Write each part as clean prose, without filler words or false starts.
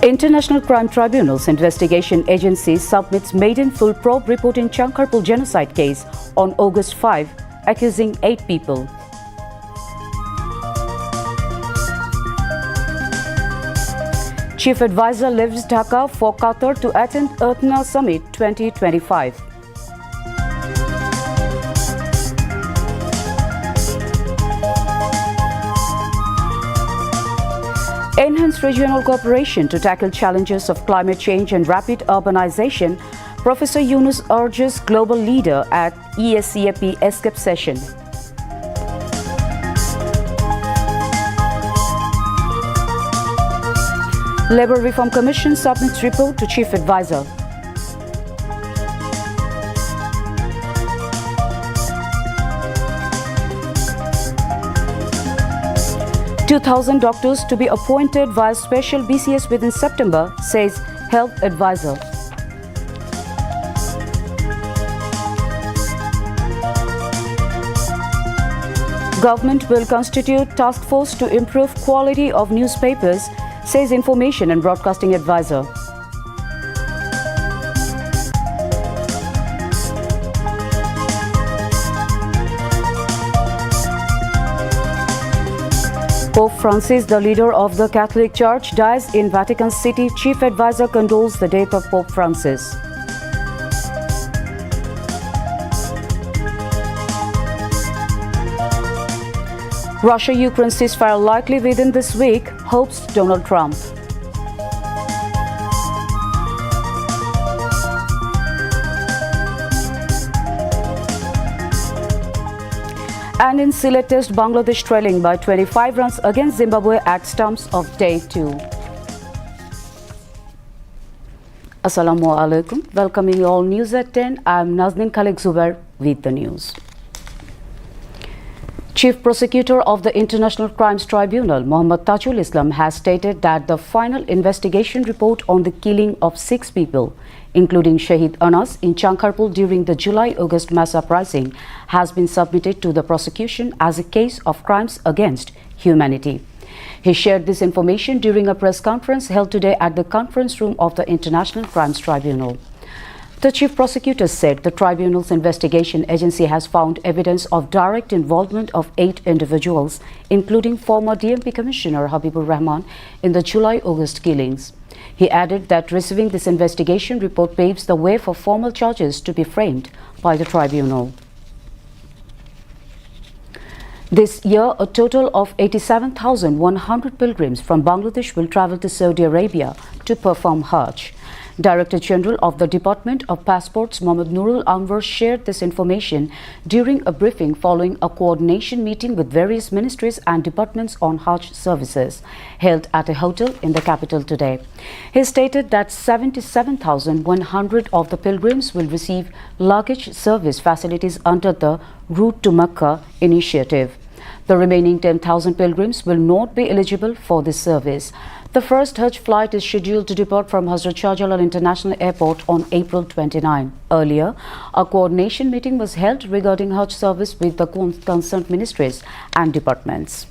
International Crime Tribunal's investigation agency submits maiden full probe report in Chankarpur genocide case on August 5, accusing 8 people. Chief Advisor leaves Dhaka for Qatar to attend ESCAP Summit 2025. Enhance regional cooperation to tackle challenges of climate change and rapid urbanization, Professor Yunus urges global leader at ESCAP ESCAP session. Labour Reform Commission submits report to Chief Advisor. "2,000 doctors to be appointed via special BCS within September," says Health Advisor. Government will constitute task force to improve quality of newspapers, says Information and Broadcasting Advisor. Pope Francis, the leader of the Catholic Church, dies in Vatican City. Chief Advisor condoles the death of Pope Francis. Russia-Ukraine ceasefire likely within this week, hopes Donald Trump. And in Sylhet Test, Bangladesh trailing by 25 runs against Zimbabwe at stumps of day 2. Assalamu alaikum. Welcoming you all News at 10. I'm Nazneen Khalek Zubair with the news. Chief Prosecutor of the International Crimes Tribunal, Mohammad Tajul Islam, has stated that the final investigation report on the killing of 6 people, including Shahid Anas in Chankarpur during the July-August mass uprising, has been submitted to the prosecution as a case of crimes against humanity. He shared this information during a press conference held today at the conference room of the International Crimes Tribunal. The Chief Prosecutor said the Tribunal's investigation agency has found evidence of direct involvement of 8 individuals, including former DMP Commissioner Habibur Rahman, in the July-August killings. He added that receiving this investigation report paves the way for formal charges to be framed by the tribunal. This year, a total of 87,100 pilgrims from Bangladesh will travel to Saudi Arabia to perform Hajj. Director General of the Department of Passports, Mohammad Nurul Anwar, shared this information during a briefing following a coordination meeting with various ministries and departments on Hajj services held at a hotel in the capital today. He stated that 77,100 of the pilgrims will receive luggage service facilities under the Route to Mecca initiative. The remaining 10,000 pilgrims will not be eligible for this service. The first Hajj flight is scheduled to depart from Hazrat Shah Jalal International Airport on April 29. Earlier, a coordination meeting was held regarding Hajj service with the concerned ministries and departments.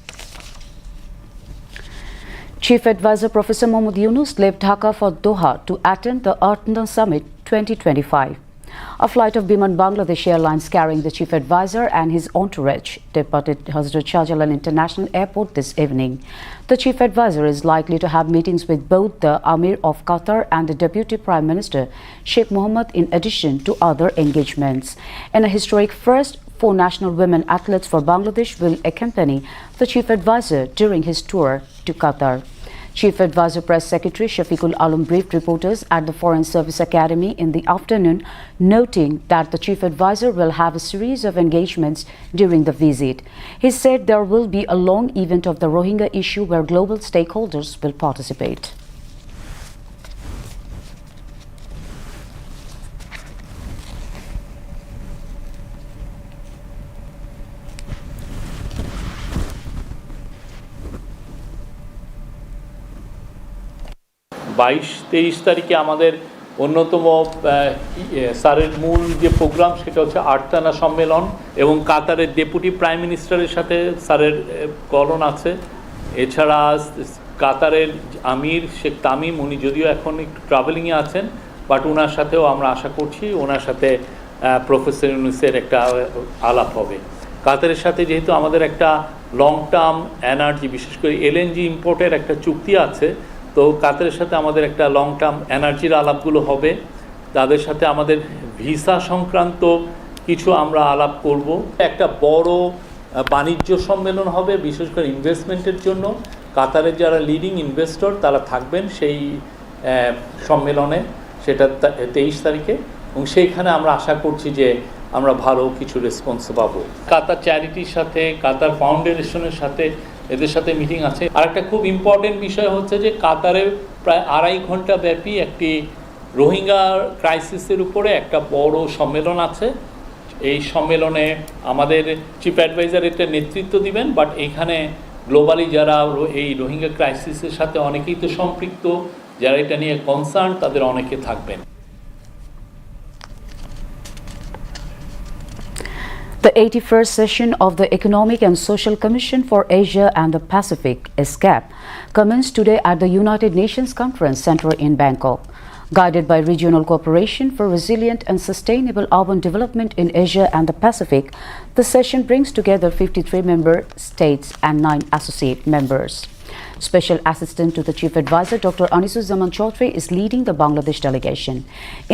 Chief Advisor Professor Mohammad Yunus left Dhaka for Doha to attend the ESCAP Summit 2025. A flight of Biman Bangladesh Airlines carrying the Chief Advisor and his entourage departed Hazrat Shah Jalal International Airport this evening. The Chief Advisor is likely to have meetings with both the Amir of Qatar and the Deputy Prime Minister Sheikh Mohammed in addition to other engagements. In a historic first, 4 national women athletes for Bangladesh will accompany the Chief Advisor during his tour to Qatar. Chief Advisor Press Secretary Shafiqul Alam briefed reporters at the Foreign Service Academy in the afternoon, noting that the Chief Advisor will have a series of engagements during the visit. He said there will be a long event of the Rohingya issue where global stakeholders will participate. বাইশ 23 তারিখে আমাদের অন্যতম স্যারের মূল যে programme সেটা হচ্ছে আটটানা সম্মেলন এবং কাতারের ডেপুটি প্রাইম মিনিস্টারের সাথে স্যারের কলন আছে। এছাড়া কাতারের আমির শেখ তামিম, উনি যদিও এখন একটু ট্রাভেলিংয়ে আছেন, বাট ওনার সাথেও আমরা আশা করছি ওনার সাথে প্রফেসর ইউনূসের একটা আলাপ হবে। কাতারের সাথে যেহেতু আমাদের একটা লং টার্ম এনার্জি, বিশেষ করে এলএনজি ইম্পোর্টের একটা চুক্তি আছে, তো কাতারের সাথে আমাদের একটা লং টার্ম এনার্জির আলাপগুলো হবে। তাদের সাথে আমাদের ভিসা সংক্রান্ত কিছু আমরা আলাপ করব। একটা বড় বাণিজ্য সম্মেলন হবে, বিশেষ করে ইনভেস্টমেন্টের জন্য। কাতারের যারা লিডিং ইনভেস্টর তারা থাকবেন সেই সম্মেলনে, সেটা 23 তারিখে, এবং সেইখানে আমরা আশা করছি যে আমরা ভালো কিছু রেসপন্স পাবো। কাতার চ্যারিটির সাথে, কাতার ফাউন্ডেশনের সাথে, এদের সাথে মিটিং আছে। আর একটা খুব ইম্পর্টেন্ট বিষয় হচ্ছে যে কাতারে প্রায় 2.5 ঘন্টা ব্যাপী একটি রোহিঙ্গা ক্রাইসিসের উপরে একটা বড় সম্মেলন আছে। এই সম্মেলনে আমাদের চিফ অ্যাডভাইজার এটা নেতৃত্ব দিবেন, বাট এখানে গ্লোবালি যারা এই রোহিঙ্গা ক্রাইসিসের সাথে অনেকেই তো সম্পৃক্ত, যারা এটা নিয়ে কনসার্ন, তাদের অনেকে থাকবেন। The 81st session of the Economic and Social Commission for Asia and the Pacific, ESCAP, commenced today at the United Nations Conference Center in Bangkok. Guided by Regional Cooperation for Resilient and Sustainable Urban Development in Asia and the Pacific, the session brings together 53 member states and 9 associate members. Special Assistant to the Chief Advisor, Dr. Anisuzzaman Chaudhry, is leading the Bangladesh delegation.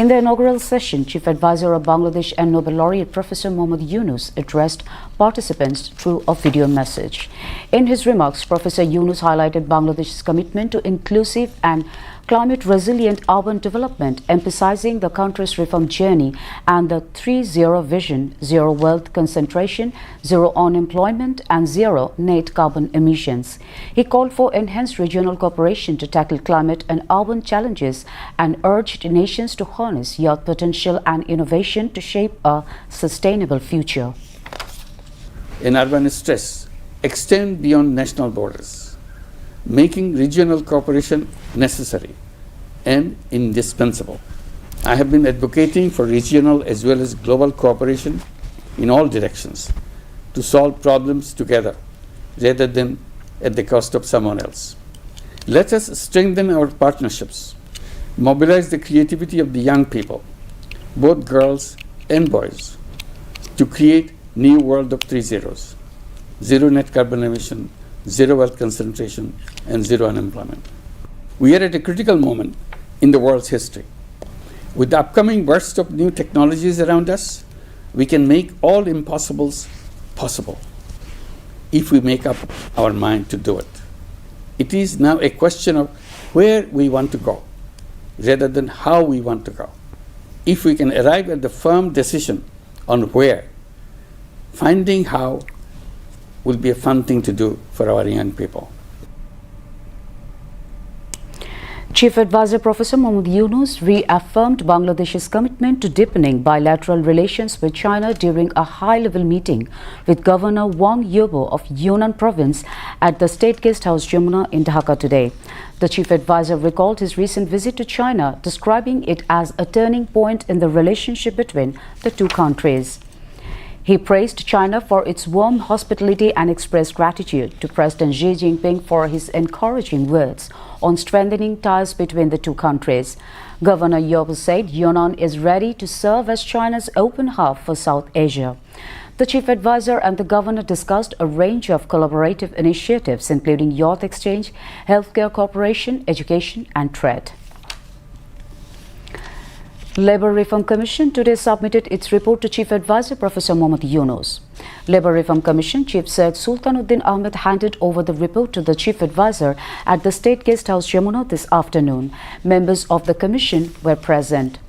In the inaugural session, Chief Advisor of Bangladesh and Nobel laureate Professor Mohammad Yunus addressed participants through a video message. In his remarks, Professor Yunus highlighted Bangladesh's commitment to inclusive and climate-resilient urban development, emphasizing the country's reform journey and the 3-0 vision: zero wealth concentration, zero unemployment, and zero net carbon emissions. He called for enhanced regional cooperation to tackle climate and urban challenges and urged nations to harness youth potential and innovation to shape a sustainable future. In urban stress extend beyond national borders, making regional cooperation necessary and indispensable. I have been advocating for regional as well as global cooperation in all directions to solve problems together rather than at the cost of someone else. Let us strengthen our partnerships, mobilize the creativity of the young people, both girls and boys, to create new world of 3 zeros: zero net carbon emission, zero wealth concentration, and zero unemployment. We are at a critical moment in the world's history. With the upcoming burst of new technologies around us, we can make all impossibles possible if we make up our mind to do it. It is now a question of where we want to go rather than how we want to go. If we can arrive at the firm decision on where, finding how will be a fun thing to do for our young people. Chief Advisor Professor Mohammad Yunus reaffirmed Bangladesh's commitment to deepening bilateral relations with China during a high-level meeting with Governor Wang Yobo of Yunnan Province at the State Guest House Jamuna in Dhaka today. The Chief Advisor recalled his recent visit to China, describing it as a turning point in the relationship between the two countries. He praised China for its warm hospitality and expressed gratitude to President Xi Jinping for his encouraging words on strengthening ties between the two countries. Governor Yobo said Yunnan is ready to serve as China's open hub for South Asia. The Chief Advisor and the Governor discussed a range of collaborative initiatives, including youth exchange, healthcare cooperation, education, and trade. Labour Reform Commission today submitted its report to Chief Advisor Professor Mohammad Yunus. Labour Reform Commission Chief Syed Sultanuddin Ahmed handed over the report to the Chief Advisor at the State Guest House Jamuna this afternoon. Members of the Commission were present.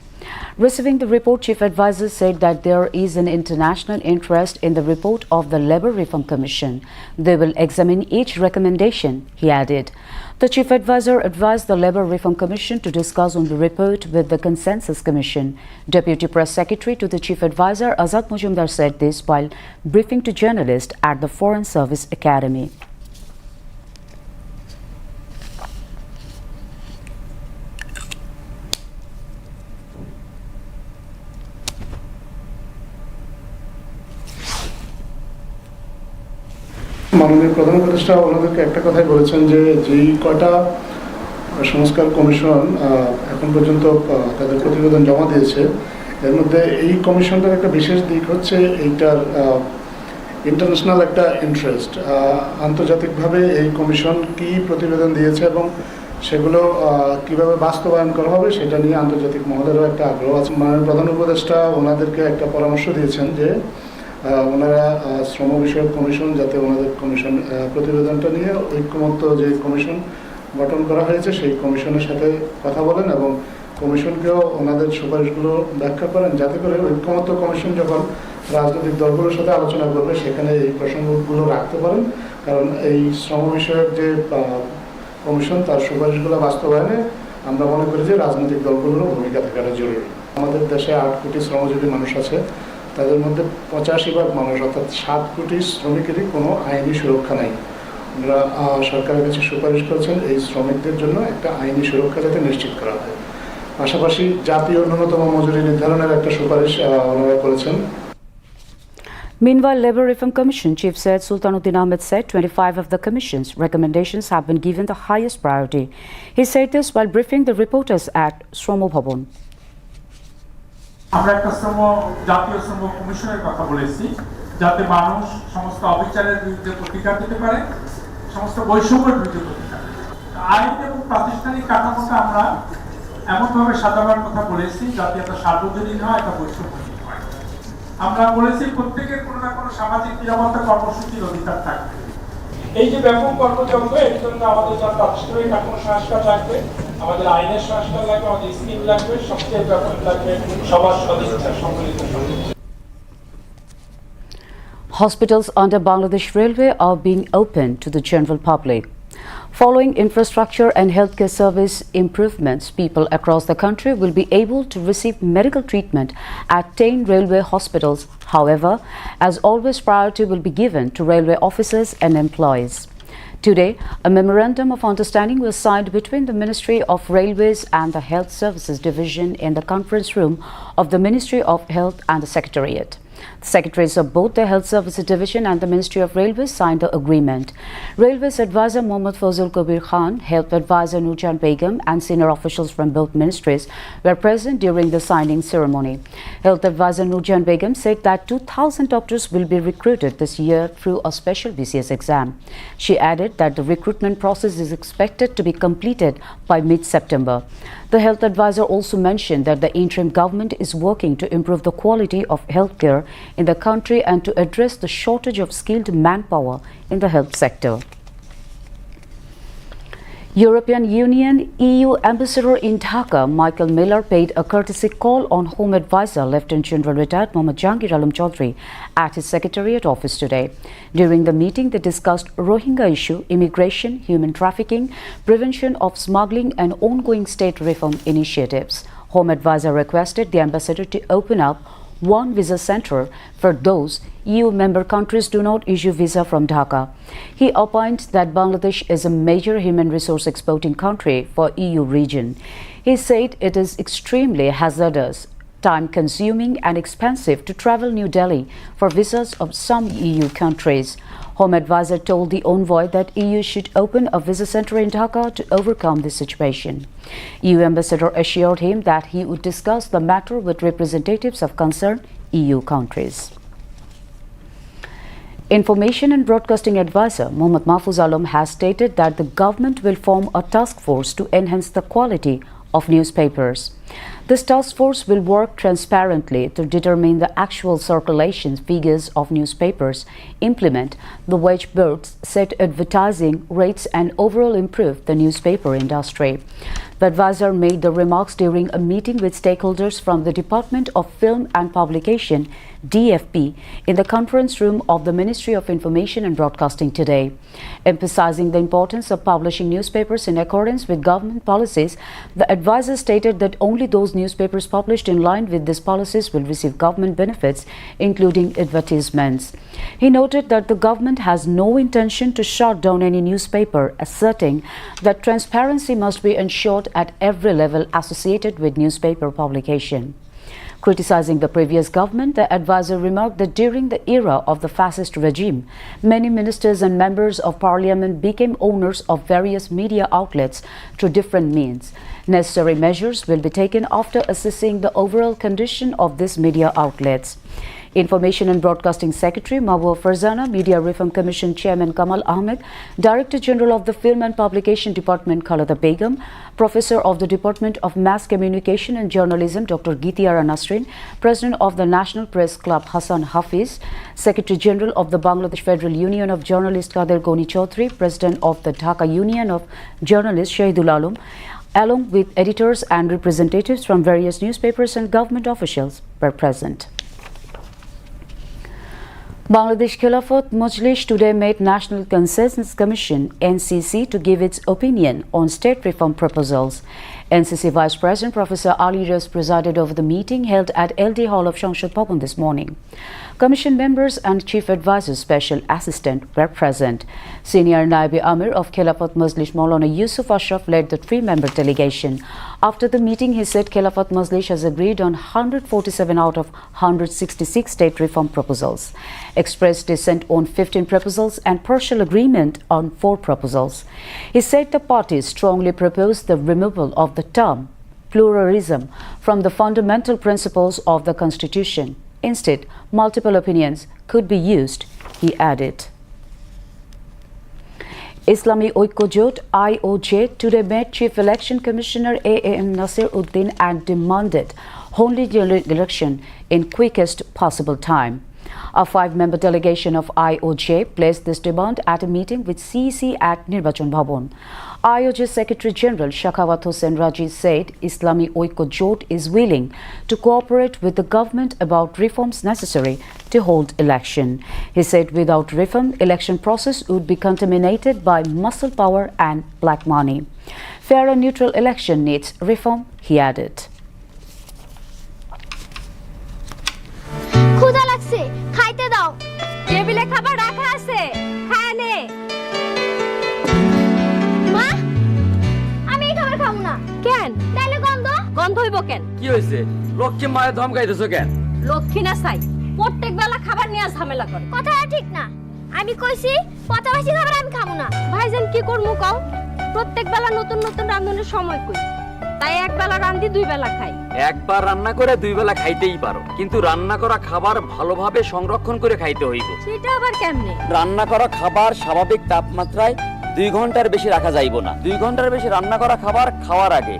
Receiving the report, Chief Advisor said that there is an international interest in the report of the Labour Reform Commission. They will examine each recommendation, he added. The Chief Advisor advised the Labour Reform Commission to discuss on the report with the Consensus Commission. Deputy Press Secretary to the Chief Advisor Azad Mujumdar said this while briefing to journalists at the Foreign Service Academy. মাননীয় প্রধান উপদেষ্টা ওনাদেরকে একটা কথাই বলেছেন যে যেই কয়টা সংস্কার কমিশন এখন পর্যন্ত তাদের প্রতিবেদন জমা দিয়েছে, এর মধ্যে এই কমিশনটার একটা বিশেষ দিক হচ্ছে এইটার ইন্টারন্যাশনাল একটা ইন্টারেস্ট। আন্তর্জাতিকভাবে এই কমিশন কি প্রতিবেদন দিয়েছে এবং সেগুলো কিভাবে বাস্তবায়ন করা হবে সেটা নিয়ে আন্তর্জাতিক মহলেরও একটা আগ্রহ আছে। মাননীয় প্রধান উপদেষ্টা ওনাদেরকে একটা পরামর্শ দিয়েছেন যে ওনারা শ্রম বিষয়ক কমিশন যাতে ওনাদের কমিশন প্রতিবেদনটা নিয়ে ঐক্যমত্য যে কমিশন গঠন করা হয়েছে সেই কমিশনের সাথে কথা বলেন এবং কমিশনকেও ওনাদের সুপারিশগুলো ব্যাখ্যা করেন, যাতে করে ঐক্যমত্য কমিশন যখন রাজনৈতিক দলগুলোর সাথে আলোচনা করবে সেখানে এই প্রসঙ্গগুলো রাখতে পারেন। কারণ এই শ্রম বিষয়ক যে কমিশন তার সুপারিশগুলো বাস্তবায়নে আমরা মনে করি যে রাজনৈতিক দলগুলোরও ভূমিকা থাকাটা জরুরি। আমাদের দেশে 8 কোটি শ্রমজীবী মানুষ আছে, তাদের মধ্যে 85% মানুষ অর্থাৎ 7 কোটি শ্রমিকেরই কোনো আইনি সুরক্ষা নাই। আমরা সরকারের কাছে সুপারিশ করেছেন এই শ্রমিকদের জন্য একটা আইনি সুরক্ষা যাতে নিশ্চিত করা হয়। পাশাপাশি জাতীয় ন্যূনতম মজুরি নির্ধারণের একটা সুপারিশ ওনারা করেছেন। Meanwhile, Labour Reform Commission Chief Said Sultanuddin Ahmed said 25 of the Commission's recommendations have been given the highest priority. He said this while briefing the reporters at Shromo Bhavan. আমরা একটা জাতীয় শ্রম কমিশনের কথা বলেছি, যাতে মানুষ সমস্ত অবিচারের বিরুদ্ধে প্রতিকার দিতে পারে, সমস্ত বৈষম্যের বিরুদ্ধে প্রতিকার। আইন এবং প্রাতিষ্ঠানিক কাঠামোটা আমরা এমনভাবে সাজাবার কথা বলেছি যাতে এটা সার্বজনীন হয়, এটা বৈষম্যহীন হয়। আমরা বলেছি প্রত্যেকের কোনো না কোনো সামাজিক নিরাপত্তা কর্মসূচির অধিকার থাকবে। এই যে ব্যাপক কর্মযজ্ঞ, এর জন্য আমাদের যা প্রাতিষ্ঠানিক কাঠামো সংস্কার লাগবে, আমাদের আইনের সংস্কার লাগবে, আমাদের স্কিম লাগবে, সবচেয়ে ব্যাপক লাগবে সবার সদিচ্ছা সম্মিলিত সদিচ্ছা। Hospitals under Bangladesh Railway are being opened to the general public. Following infrastructure and healthcare service improvements, people across the country will be able to receive medical treatment at 10 railway hospitals. However, as always, priority will be given to railway officers and employees. Today, a memorandum of understanding was signed between the Ministry of Railways and the Health Services Division in the conference room of the Ministry of Health and the Secretariat. The secretaries of both the Health Services Division and the Ministry of Railways signed the agreement. Railways Advisor Mohammad Fazul Kabir Khan, Health Advisor Nurjan Begum and senior officials from both ministries were present during the signing ceremony. Health Advisor Nurjan Begum said that 2,000 doctors will be recruited this year through a special BCS exam. She added that the recruitment process is expected to be completed by mid-September. The health advisor also mentioned that the interim government is working to improve the quality of healthcare in the country and to address the shortage of skilled manpower in the health sector. European Union EU Ambassador in Dhaka, Michael Miller, paid a courtesy call on Home Advisor Lieutenant General Retired Mohammad Jahangir Alam Chaudhry at his Secretariat office today. During the meeting, they discussed Rohingya issue, immigration, human trafficking, prevention of smuggling and ongoing state reform initiatives. Home Advisor requested the ambassador to open up one visa center for those EU member countries do not issue visa from Dhaka. He opined that Bangladesh is a major human resource exporting country for EU region. He said it is extremely hazardous, time-consuming and expensive to travel New Delhi for visas of some EU countries. Home Advisor told the envoy that EU should open a visa center in Dhaka to overcome this situation. EU Ambassador assured him that he would discuss the matter with representatives of concerned EU countries. Information and Broadcasting Advisor Mohammad Mahfuz Alam has stated that the government will form a task force to enhance the quality of newspapers. This task force will work transparently to determine the actual circulation figures of newspapers, implement the wage boards, set advertising rates and overall improve the newspaper industry. The advisor made the remarks during a meeting with stakeholders from the Department of Film and Publication DFP in the conference room of the Ministry of Information and Broadcasting today. Emphasizing the importance of publishing newspapers in accordance with government policies, the advisor stated that only those newspapers published in line with these policies will receive government benefits, including advertisements. He noted that the government has no intention to shut down any newspaper, asserting that transparency must be ensured at every level associated with newspaper publication. Criticizing the previous government, the advisor remarked that during the era of the fascist regime, many ministers and members of parliament became owners of various media outlets through different means. Necessary measures will be taken after assessing the overall condition of these media outlets. Information and Broadcasting Secretary Mahbub Farzana, Media Reform Commission Chairman Kamal Ahmed, Director General of the Film and Publication Department Khalada Begum, Professor of the Department of Mass Communication and Journalism Dr. Gitiara Nasrin, President of the National Press Club Hassan Hafiz, Secretary General of the Bangladesh Federal Union of Journalists Kader Goni Chaudhry, President of the Dhaka Union of Journalists Shahidul Alam, along with editors and representatives from various newspapers and government officials were present. Bangladesh Khilafat Majlis today met National Consensus Commission (NCC) to give its opinion on state reform proposals. NCC Vice President Professor Ali Ras presided over the meeting held at LD Hall of সংসদ Bhavan this morning. Commission members and Chief Advisor's Special Assistant were present. Senior Naibi Amir of Khilafat Majlis Maulana Yusuf Ashraf led the three-member delegation. After the meeting, he said Khilafat Majlis has agreed on 147 out of 166 state reform proposals, expressed dissent on 15 proposals and partial agreement on 4 proposals. He said the parties strongly proposed the removal of the term pluralism from the fundamental principles of the Constitution. Instead, multiple opinions could be used, he added. Islami Oikko Jot IOJ today met Chief Election Commissioner A.M. Nasir Uddin and demanded holy election in quickest possible time. A 5-member delegation of IOJ placed this demand at a meeting with CEC at Nirbachan Bhavan. IOJ Secretary General Shakhawat Hossain Raji said Islami Oikko Jot is willing to cooperate with the government about reforms necessary to hold election. He said without reform, election process would be contaminated by muscle power and black money. Fair and neutral election needs reform, he added. ক্ষুধা লাগছে খাইতে দাও টেবিলে খাবার রাখা আছে খায় নে মা আমি এই খাবার খাবো না কেন তাইলে গন্ধ গন্ধ হইব কেন কি হইছে লক্ষ্মী মায়ের ধমকাইতেছো কেন লক্ষ্মী না চাই প্রত্যেক বেলা খাবার নিয়ে ঝামেলা করে কথাটা ঠিক না আমি কইছি পচাবাসি খাবার আমি খাবো না ভাইজান কি করমু কও প্রত্যেক বেলা নতুন নতুন রান্নার সময় কই তাই এক বেলা রাঁধি 2 বেলা খাই একবার রান্না করে 2 বেলা খাইতেই পারো কিন্তু রান্না করা খাবার ভালোভাবে সংরক্ষণ করে খাইতে হইব সেটা আবার কেমনে রান্না করা খাবার স্বাভাবিক তাপমাত্রায় 2 ঘন্টার বেশি রাখা যাইব না 2 ঘন্টার বেশি রান্না করা খাবার খাওয়ার আগে